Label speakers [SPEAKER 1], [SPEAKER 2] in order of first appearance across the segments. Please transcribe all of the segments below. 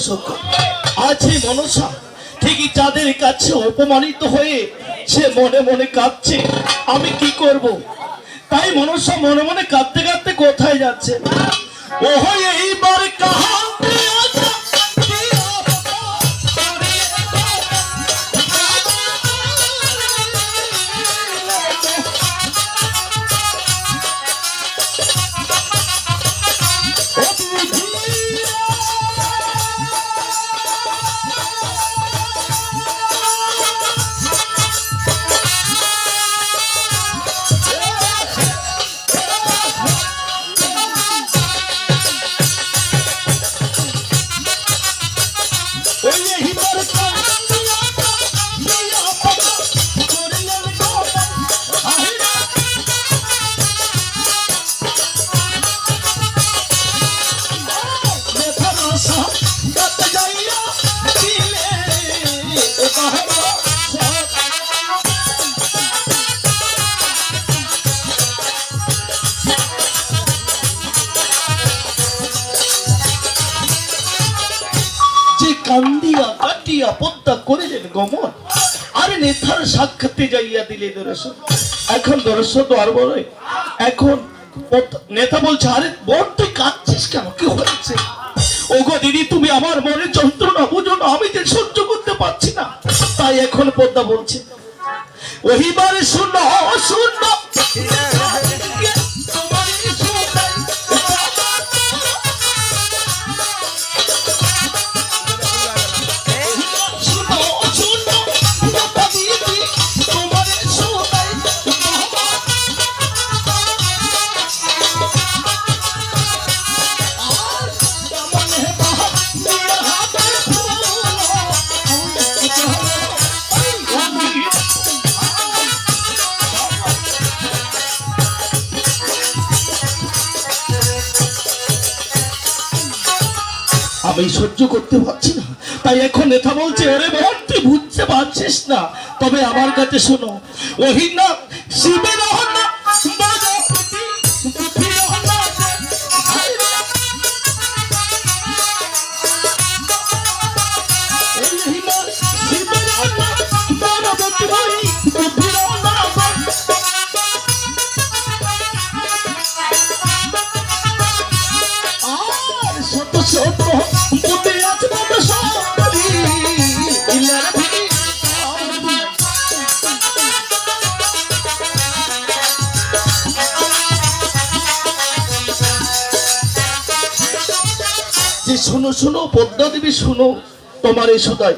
[SPEAKER 1] সত্য। আজ এই মনসা ঠিকই চাঁদের কাছে অপমানিত হয়ে সে মনে মনে কাঁদছে। আমি কি করব? তাই মনসা মনে মনে কাঁদতে কাঁদতে কোথায় যাচ্ছে? ও এইবার কাহাতে আসা কান্দিয়া কাটিয়া পদ্মা করিলেন গমন। আরে নেতার সাক্ষাতে যাইয়া দিলে দর্শন। এখন দর্শন তো আর বলে, এখন নেতা বলছে, আরে বোন তুই কাঁদছিস কেন, কি হয়েছে? ওগো দিদি, তুমি আমার মনে যন্ত্রণা বুঝো না, আমি যে সহ্য করতে পারছি না। তাই এখন পদ্মা বলছে, ওহিবারে শুনো শুনো আমি সহ্য করতে পারছি না। তাই এখন নেতা বলছে, ওরে বোন তুই বুঝতে পারছিস না, তবে আমার কাছে শোনো। ওহি না শিবের শোনো শোনো পদ্মা দেবী, শোনো তোমার এই সদাই।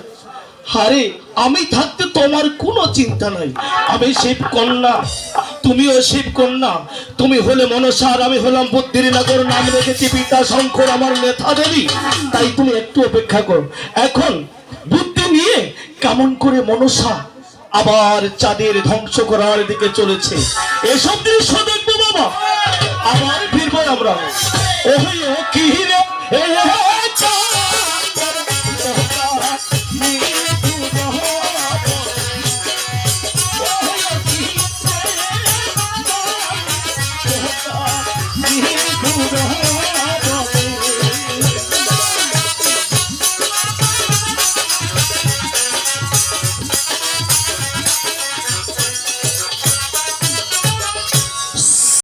[SPEAKER 1] হারে আমি থাকতে তোমার কোনো চিন্তা নাই। আমি শিব কন্যা, তুমিও শিব কন্যা। তুমি হলে মনসা আর আমি হলাম বদ্রীনগর। নাম রেখেছি পিতা শঙ্কর, আমার নেতা দেবী। তাই তুমি একটু অপেক্ষা করো। এখন বুদ্ধি নিয়ে কেমন করে মনসা আবার চাঁদের ধ্বংস করার দিকে চলেছে, এসব দৃশ্য দেখবো বাবা। আবার ফিরবো আমরা। ও কি রে